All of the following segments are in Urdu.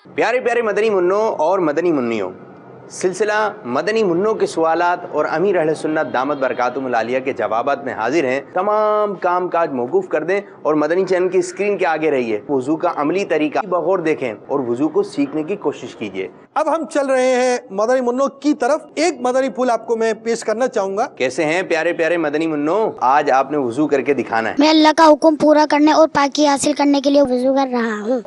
پیارے پیارے مدنی منوں اور مدنی منیوں، سلسلہ مدنی منوں کے سوالات اور امیر اہل سنت دامت برکاتہم العالیہ کے جوابات میں حاضر ہیں۔ تمام کام کاج موقوف کر دیں اور مدنی چینل کی اسکرین کے آگے رہیے۔ وضو کا عملی طریقہ بغور دیکھیں اور وضو کو سیکھنے کی کوشش کیجیے۔ اب ہم چل رہے ہیں مدنی منوں کی طرف۔ ایک مدنی پھول آپ کو میں پیش کرنا چاہوں گا۔ کیسے ہیں پیارے پیارے مدنی منوں؟ آج آپ نے وضو کر کے دکھانا ہے۔ میں اللہ کا حکم پورا کرنے اور پاکی حاصل کرنے کے لیے وضو کر رہا ہوں۔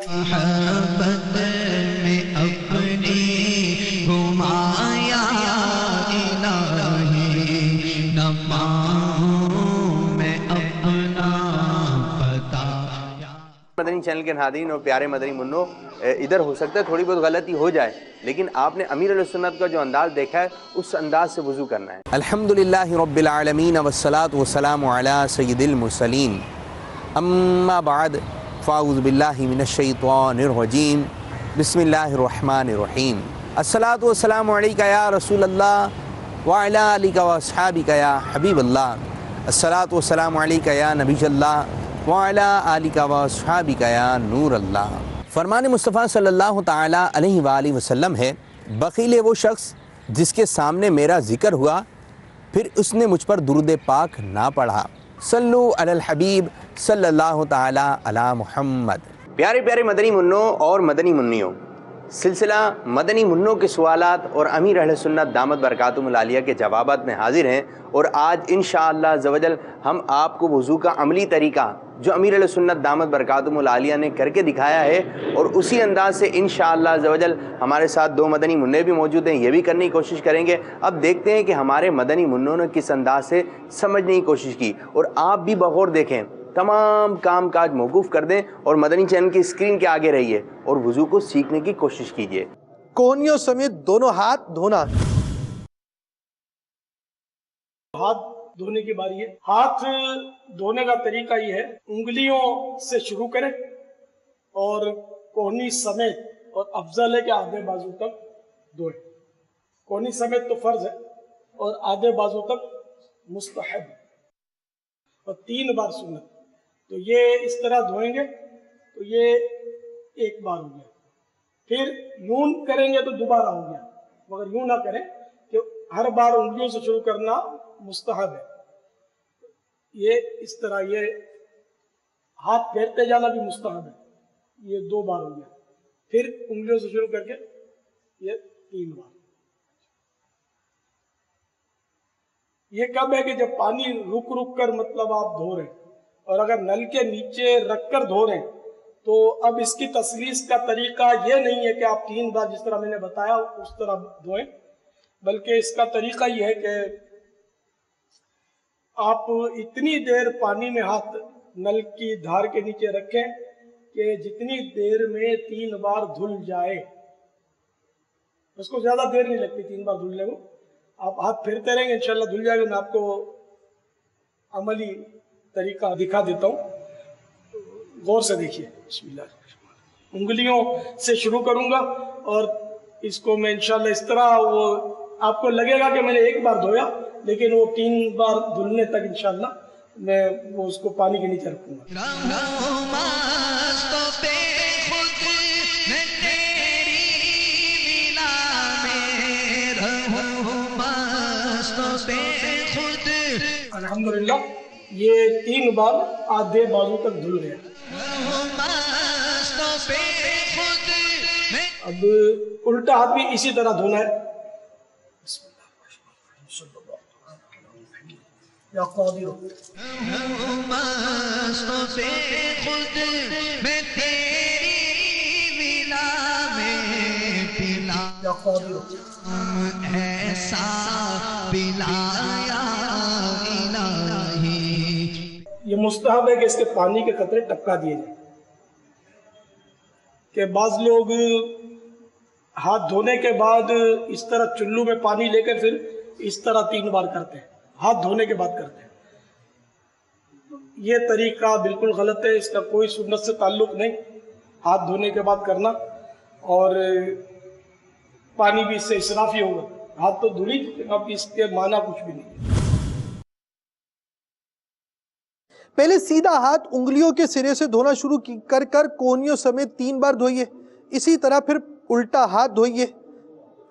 مدنی چینل کے ناظرین اور پیارے مدنی منوں، ادھر ہو سکتا ہے تھوڑی بہت غلطی ہو جائے، لیکن آپ نے امیر علیہ سنت کا جو انداز دیکھا ہے اس انداز سے وضو کرنا ہے۔ الحمدللہ رب العالمین والصلاة والسلام علی سید المرسلین، اما بعد فاعوذ باللہ من الشیطان الرجیم، بسم اللہ الرحمن الرحیم۔ الصلاة والسلام علیکہ یا رسول اللہ وعلی آلکہ واصحابکہ یا حبیب اللہ۔ الصلاة والسلام علیکہ یا نبی اللہ وعلی آلکہ واصحابکہ یا نور اللہ۔ فرمان مصطفیٰ صلی اللہ تعالیٰ علیہ وآلہ وسلم ہے، بخیل ہے وہ شخص جس کے سامنے میرا ذکر ہوا پھر اس نے مجھ پر درود پاک نہ پڑھا۔ صلو علی الحبیب صلی اللہ تعالیٰ علی محمد۔ پیارے پیارے مدنی منوں اور مدنی منیوں، سلسلہ مدنی منوں کے سوالات اور امیر اہل سنت دامت برکاتہم العالیہ کے جوابات میں حاضر ہیں، اور آج انشاءاللہ عزوجل ہم آپ کو وضو کا عملی طریقہ جو امیر علیہ سنت دامت برکاتہم العالیہ نے کر کے دکھایا ہے، اور اسی انداز سے انشاءاللہ عزوجل ہمارے ساتھ دو مدنی منع بھی موجود ہیں، یہ بھی کرنے کی کوشش کریں گے۔ اب دیکھتے ہیں کہ ہمارے مدنی منوں نے کس انداز سے سمجھنے کی کوشش کی، اور آپ بھی بغور دیکھیں، تمام کام کاج موقوف کر دیں اور مدنی چینل کی اسکرین کے آگے رہیے اور وضو کو سیکھنے کی کوشش کیجیے۔ کوہنیوں سمیت دونوں ہاتھ دھونا۔ ہاتھ دھونے کی باری ہے۔ ہاتھ دھونے کا طریقہ یہ ہے، انگلیوں سے شروع کریں اور کوہنی سمیت، اور افضل ہے کہ آدھے بازو تک دھوئیں۔ کوہنی سمیت تو فرض ہے اور آدھے بازو تک مستحب ہے، اور 3 بار سنت۔ تو یہ اس طرح دھوئیں گے تو یہ ایک بار ہو گیا، پھر یوں کریں گے تو دوبارہ ہو گیا، مگر یوں نہ کریں کہ ہر بار انگلیوں سے شروع کرنا مستحب ہے۔ یہ اس طرح، یہ ہاتھ پھیرتے جانا بھی مستحب ہے، یہ 2 بار ہو گیا، پھر انگلیوں سے شروع کر کے یہ 3 بار۔ یہ کب ہے کہ جب پانی رک رک کر مطلب آپ دھو رہے ہیں، اور اگر نل کے نیچے رکھ کر دھو رہے ہیں تو اب اس کی تسلیس کا طریقہ یہ نہیں ہے کہ آپ 3 بار جس طرح میں نے بتایا اس طرح دھوئیں، بلکہ اس کا طریقہ یہ ہے کہ آپ اتنی دیر پانی میں ہاتھ نل کی دھار کے نیچے رکھیں کہ جتنی دیر میں 3 بار دھل جائے، اس کو زیادہ دیر نہیں لگتی 3 بار دھلنے کو، آپ ہاتھ پھیرتے رہیں گے انشاءاللہ دھل جائے گا۔ میں آپ کو عملی طریقہ دکھا دیتا ہوں، غور سے دیکھیے۔ بسم اللہ، انگلیوں سے شروع کروں گا اور اس کو میں انشاءاللہ اس طرح، وہ آپ کو لگے گا کہ میں نے 1 بار دھویا، لیکن وہ 3 بار دھلنے تک انشاءاللہ میں وہ اس کو پانی کے نیچے رکھوں گا۔ الحمدللہ یہ 3 بار آدھے بازو تک دھل گیا۔ اب الٹا ہاتھ بھی اسی طرح دھونا ہے۔ یا قادر یا قادر ایسا پلایا الہی۔ یہ مستحب ہے کہ اس کے پانی کے قطرے ٹپکا دیے جائیں، کہ بعض لوگ ہاتھ دھونے کے بعد اس طرح چلو میں پانی لے کر پھر اس طرح 3 بار کرتے ہیں، ہاتھ دھونے کے بعد کرتے ہیں۔ یہ طریقہ بالکل غلط ہے، اس کا کوئی سنت سے تعلق نہیں، ہاتھ دھونے کے بعد کرنا، اور پانی بھی اس سے اسراف ہی ہوگا۔ ہاتھ تو دھلی، اب اس کے معنی کچھ بھی نہیں۔ پہلے سیدھا ہاتھ انگلیوں کے سرے سے دھونا شروع کر کوہنیوں سمیت 3 بار دھوئیے، اسی طرح پھر الٹا ہاتھ دھوئیے.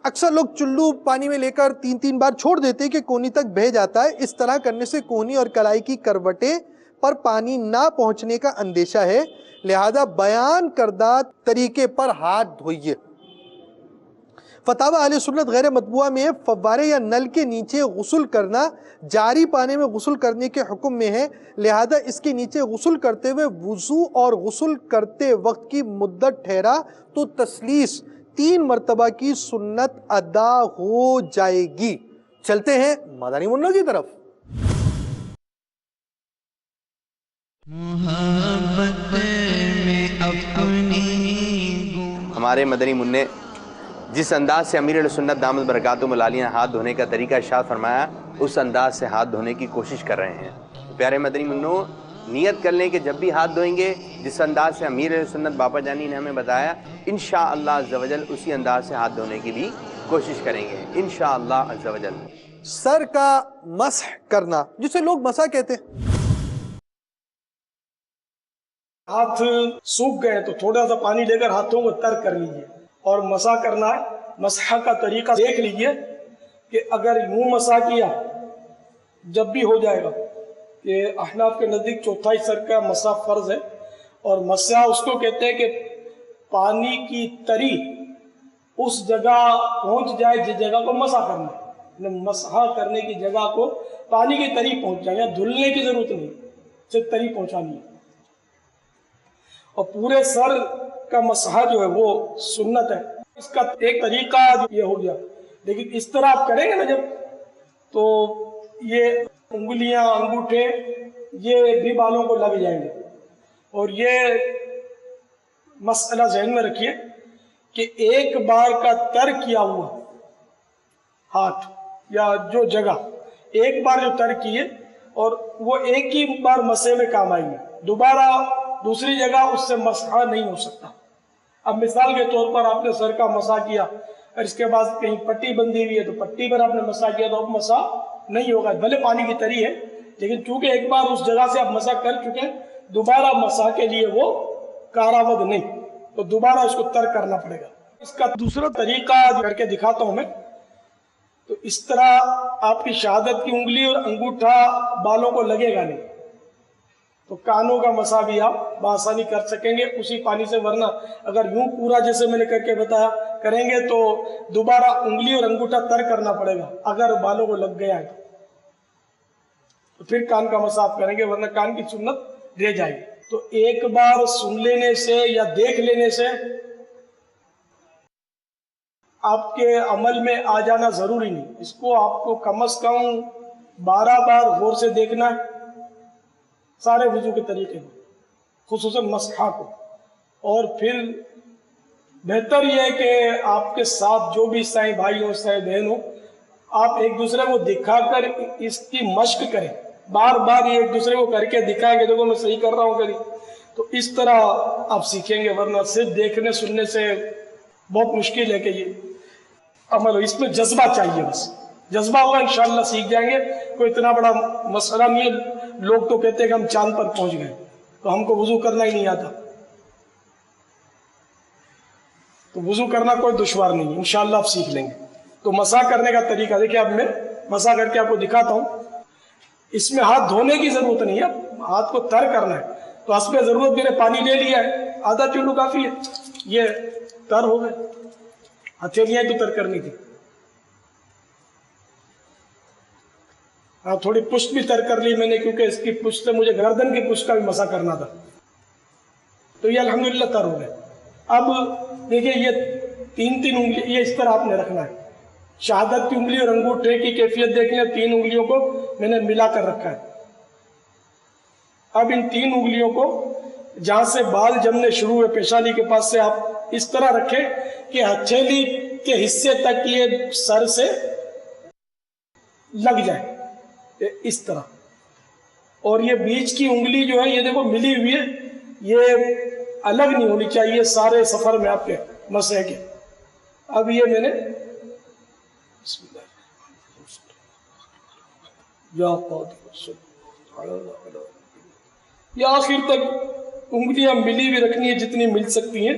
اکثر لوگ چلو پانی میں لے کر 3 بار چھوڑ دیتے ہیں کہ کونی تک بہہ جاتا ہے. اس طرح کرنے سے کونی اور کلائی کی کروٹیں پر پانی نہ پہنچنے کا اندیشہ ہے، لہذا بیان کردہ طریقے پر ہاتھ دھوئیے. فتاوی اہل سنت غیر مطبوعہ میں فوارے یا نل کے نیچے غسل کرنا جاری پانی میں غسل کرنے کے حکم میں ہے، لہذا اس کے نیچے غسل کرتے ہوئے وضو اور غسل کرتے وقت کی مدت ٹھہرا تو تثلیث 3 مرتبہ کی سنت ادا ہو جائے گی. چلتے ہیں مدنی منوں کی طرف. ہمارے مدنی منع جس انداز سے امیر علیہ سنت دامت برکاتہم العالیہ نے ہاتھ دھونے کا طریقہ ارشاد فرمایا، اس انداز سے ہاتھ دھونے کی کوشش کر رہے ہیں. پیارے مدنی منوں، نیت کر لیں کہ جب بھی ہاتھ دھوئیں گے جس انداز سے امیر علیہ سنت باپا جانی نے ہمیں بتایا، انشاءاللہ عز و جل اسی انداز سے ہاتھ دھونے کی بھی کوشش کریں گے انشاءاللہ عز و جل. سر کا مسح کرنا جسے لوگ مسح کہتے ہیں. ہاتھ سوکھ گئے تو تھوڑا سا پانی لے کر ہاتھوں کو تر کر لیجئے اور مسح کرنا ہے. مسح کا طریقہ دیکھ لیجئے کہ اگر یوں مسح کیا جب بھی ہو جائے گا کہ احناف کے نزدیک چوتھائی سر کا مسح فرض ہے، اور مسح اس کو کہتے ہیں کہ پانی کی تری اس جگہ پہنچ جائے جس جگہ کو مسح کرنا ہے. مسح کرنے کی جگہ کو پانی کی تری پہنچ جائے، یا دھلنے کی ضرورت نہیں، صرف تری پہنچانی ہے. اور پورے سر کا مسح جو ہے وہ سنت ہے. اس کا ایک طریقہ یہ ہو گیا، لیکن اس طرح آپ کریں گے نا جب، تو یہ انگلیاں انگوٹھے یہ بھی بالوں کو لگ جائیں گے. اور یہ مسئلہ ذہن میں رکھیے کہ ایک بار کا تر کیا ہوا ہاتھ یا جو جگہ ایک بار جو تر کیے اور وہ ایک ہی بار مسح میں کام آئیں گے، دوبارہ دوسری جگہ اس سے مسح نہیں ہو سکتا. اب مثال کے طور پر آپ نے سر کا مسح کیا اور اس کے بعد کہیں پٹی بندھی ہوئی ہے تو پٹی پر آپ نے مسح کیا تو اب مسح نہیں ہوگا، بھلے پانی کی تری ہے لیکن چونکہ ایک بار اس جگہ سے آپ مسح کر چکے ہیں، دوبارہ مسح کے لیے وہ کارآمد نہیں، تو دوبارہ اس کو تر کرنا پڑے گا. اس کا دوسرا طریقہ کر کے دکھاتا ہوں میں. تو اس طرح آپ کی شہادت کی انگلی اور انگوٹھا بالوں کو لگے گا نہیں، تو کانوں کا مسح بھی آپ بآسانی کر سکیں گے اسی پانی سے. ورنہ اگر یوں پورا جیسے میں نے کر کے بتایا کریں گے تو دوبارہ انگلی اور انگوٹھا تر کرنا پڑے گا. اگر بالوں کو لگ گیا ہے تو پھر کان کا مسح آپ کریں گے، ورنہ کان کی سنت رہ جائے گی. تو ایک بار سن لینے سے یا دیکھ لینے سے آپ کے عمل میں آ جانا ضروری نہیں. اس کو آپ کو کم از کم 12 بار غور سے دیکھنا ہے سارے وضو کے طریقے میں، خصوصاً مسحہ کو. اور پھر بہتر یہ ہے کہ آپ کے ساتھ جو بھی عیسائی بھائی ہو عیسائی بہن ہو، آپ ایک دوسرے کو دکھا کر اس کی مشق کریں، بار بار یہ ایک دوسرے کو کر کے دکھائیں کہ دیکھو میں صحیح کر رہا ہوں کری، تو اس طرح آپ سیکھیں گے. ورنہ صرف دیکھنے سننے سے بہت مشکل ہے کہ یہ عمل ہو. اس میں جذبہ چاہیے، بس جذبہ ہوگا انشاءاللہ سیکھ جائیں گے. کوئی اتنا بڑا مسئلہ نہیں ہے. لوگ تو کہتے ہیں کہ ہم چاند پر پہنچ گئے تو ہم کو وضو کرنا ہی نہیں آتا. تو وضو کرنا کوئی دشوار نہیں ہے، انشاءاللہ آپ سیکھ لیں گے. تو مسح کرنے کا طریقہ دیکھیں، اب میں مسح کر کے آپ کو دکھاتا ہوں. اس میں ہاتھ دھونے کی ضرورت نہیں ہے، ہاتھ کو تر کرنا ہے. تو حسب ضرورت میں نے پانی لے لیا ہے، آدھا چلو کافی ہے، یہ تر ہو گئے. ہتھیلیاں تو تر کرنی تھی، ہاں تھوڑی پشت بھی تر کر لی میں نے، کیونکہ اس کی پشت سے مجھے گردن کی پشت کا بھی مسح کرنا تھا. تو یہ الحمدللہ تر ہو گئے. اب دیکھیں یہ 3 انگلی یہ اس طرح آپ نے رکھنا ہے. شہادت کی انگلی اور انگوٹھے کی کیفیت دیکھیں، 3 انگلیوں کو میں نے ملا کر رکھا ہے. اب ان 3 انگلیوں کو جہاں سے بال جمنے شروع ہوئے پیشانی کے پاس سے آپ اس طرح رکھیں کہ ہتھیلی کے حصے تک یہ سر سے لگ جائے اس طرح. اور یہ بیچ کی انگلی جو ہے یہ دیکھو ملی ہوئی ہے، یہ الگ نہیں ہونی چاہیے سارے سفر میں آپ کے مسح کے. اب یہ میں نے بسم اللہ یا قادر یا آخر تک انگلیاں ملی بھی رکھنی ہے جتنی مل سکتی ہیں.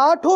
8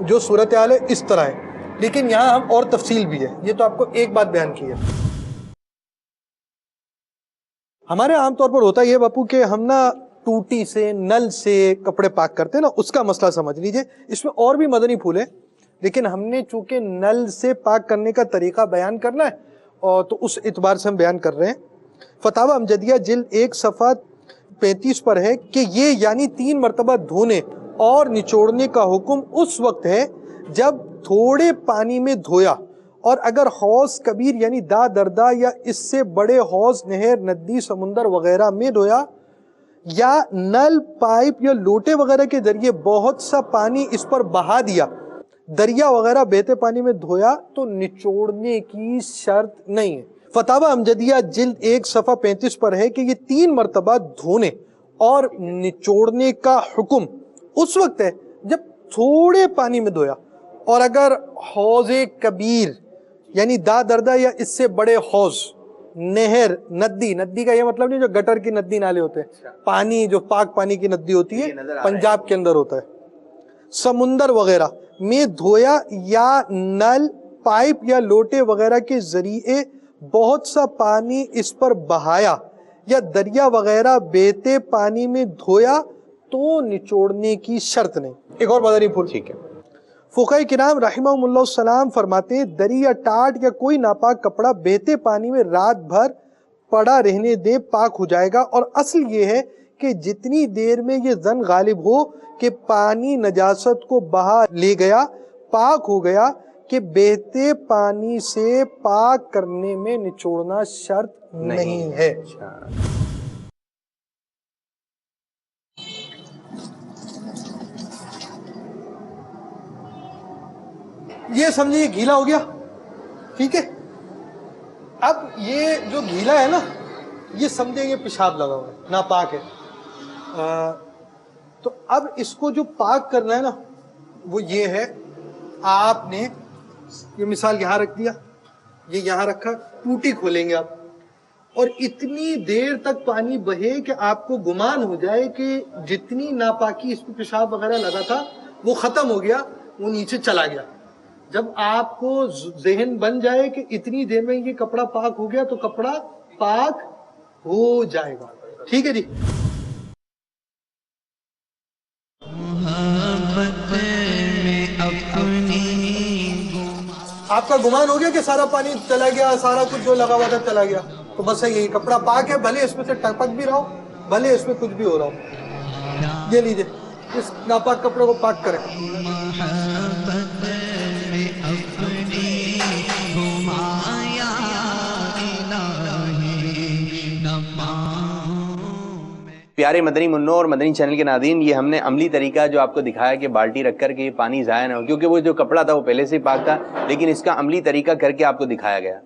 جو صورتحال ہے اس طرح ہے، لیکن یہاں ہم اور تفصیل بھی ہے. یہ تو آپ کو ایک بات بیان کی ہے. ہمارے عام طور پر ہوتا یہ باپو کہ ہم نا ٹوٹی سے نل سے کپڑے پاک کرتے ہیں نا، اس کا مسئلہ سمجھ لیجئے. اس میں اور بھی مدنی پھول ہیں، لیکن ہم نے چونکہ نل سے پاک کرنے کا طریقہ بیان کرنا ہے اور تو اس اعتبار سے ہم بیان کر رہے ہیں. فتاوی امجدیہ جلد 1 صفحہ 35 پر ہے کہ یہ یعنی 3 مرتبہ دھونے اور نچوڑنے کا حکم اس وقت ہے جب تھوڑے پانی میں دھویا، اور اگر حوض کبیر یعنی دا دردا یا اس سے بڑے حوض، نہر، ندی، سمندر وغیرہ میں دھویا، یا نل، پائپ یا لوٹے وغیرہ کے ذریعے بہت سا پانی اس پر بہا دیا، دریا وغیرہ بہتے پانی میں دھویا، تو نچوڑنے کی شرط نہیں ہے. فتاوی امجدیہ جلد 1 صفحہ 35 پر ہے کہ یہ 3 مرتبہ دھونے اور نچوڑنے کا حکم اس وقت ہے جب تھوڑے پانی میں دھویا، اور اگر حوض کبیر یعنی دا دردا یا اس سے بڑے حوض، نہر، ندی، ندی کا یہ مطلب نہیں جو گٹر کی ندی نالے ہوتے ہیں، پانی جو پاک پانی کی ندی ہوتی ہے پنجاب کے اندر ہوتا ہے، سمندر وغیرہ میں دھویا، یا نل، پائپ یا لوٹے وغیرہ کے ذریعے بہت سا پانی اس پر بہایا، یا دریا وغیرہ بہتے پانی میں دھویا، تو نچوڑنے کی شرط نہیں. ایک اور مدنی پھول. ٹھیک ہے. فقہاء کرام رحمہم اللہ السلام فرماتے ہیں دری یا ٹاٹ یا کوئی ناپاک کپڑا بہتے پانی میں رات بھر پڑا رہنے دے پاک ہو جائے گا، اور اصل یہ ہے کہ جتنی دیر میں یہ ظن غالب ہو کہ پانی نجاست کو بہا لے گیا، پاک ہو گیا، کہ بہتے پانی سے پاک کرنے میں نچوڑنا شرط نہیں ہے. یہ سمجھے یہ گیلا ہو گیا، ٹھیک ہے. اب یہ جو گیلا ہے نا، یہ سمجھے یہ پیشاب لگا ہوا ہے، ناپاک ہے. تو اب اس کو جو پاک کرنا ہے نا، وہ یہ ہے، آپ نے یہ مثال یہاں رکھ دیا، یہ یہاں رکھا، ٹوٹی کھولیں گے آپ، اور اتنی دیر تک پانی بہے کہ آپ کو گمان ہو جائے کہ جتنی ناپاکی اس میں پیشاب وغیرہ لگا تھا وہ ختم ہو گیا، وہ نیچے چلا گیا. جب آپ کو ذہن بن جائے کہ اتنی دیر میں یہ کپڑا پاک ہو گیا، تو کپڑا پاک ہو جائے گا. ٹھیک ہے جی. آپ کا گمان ہو گیا کہ سارا پانی چلا گیا، سارا کچھ جو لگا ہوا تھا چلا گیا، تو بس یہی کپڑا پاک ہے، بھلے اس میں سے ٹپک بھی رہا ہو، بھلے اس میں کچھ بھی ہو رہا ہو. یہ لیجیے، اس ناپاک کپڑے کو پاک کریں. پیارے مدنی منوں اور مدنی چینل کے ناظرین، یہ ہم نے عملی طریقہ جو آپ کو دکھایا کہ بالٹی رکھ کر کے یہ پانی ضائع نہ ہو، کیونکہ وہ جو کپڑا تھا وہ پہلے سے ہی پاک تھا، لیکن اس کا عملی طریقہ کر کے آپ کو دکھایا گیا.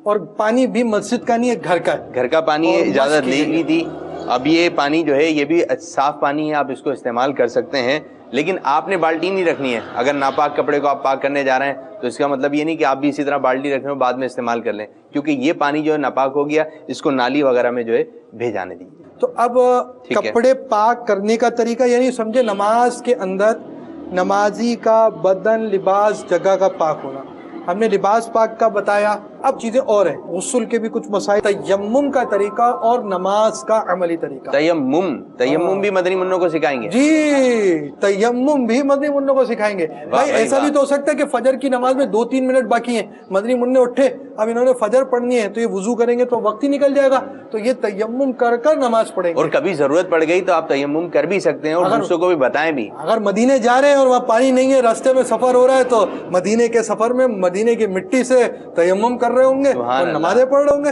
اور پانی بھی مسجد کا نہیں ہے، گھر کا ہے، گھر کا پانی ہے، اجازت لی گئی تھی. اب یہ پانی جو ہے یہ بھی صاف پانی ہے، آپ اس کو استعمال کر سکتے ہیں، لیکن آپ نے بالٹی نہیں رکھنی ہے. اگر ناپاک کپڑے کو آپ پاک کرنے جا رہے ہیں تو اس کا مطلب یہ نہیں کہ آپ بھی اسی طرح بالٹی رکھ رہے ہو بعد میں استعمال کر لیں، کیونکہ یہ پانی جو ہے ناپاک ہو گیا، اس کو نالی وغیرہ میں جو ہے بھیجانے دیجیے. تو اب کپڑے پاک کرنے کا طریقہ یعنی سمجھے نماز کے اندر نمازی کا بدن، لباس، جگہ کا پاک ہونا. ہم نے لباس پاک کا بتایا. اب چیزیں اور ہیں، غسل کے بھی کچھ مسائل، تیمم کا طریقہ اور نماز کا عملی طریقہ. تیمم بھی مدنی منوں کو سکھائیں گے؟ جی، تیمم بھی مدنی منوں کو سکھائیں گے. بھائی ایسا بھی تو ہو سکتا ہے کہ فجر کی نماز میں 2-3 منٹ باقی ہیں، مدنی منع اٹھے، اب انہوں نے فجر پڑھنی ہے، تو یہ وضو کریں گے تو وقت ہی نکل جائے گا، تو یہ تیمم کر کر نماز پڑھیں گے. اور کبھی ضرورت پڑ گئی تو آپ تیمم کر بھی سکتے ہیں، اور دوسروں کو بھی بتائیں بھی. اگر مدینے جا رہے ہیں اور وہاں پانی نہیں ہے، راستے میں سفر ہو رہا ہے، تو مدینے کے سفر میں مدینے کی مٹی سے تیمم کر رہے ہوں گے اور نمازیں پڑھ رہے ہوں گے.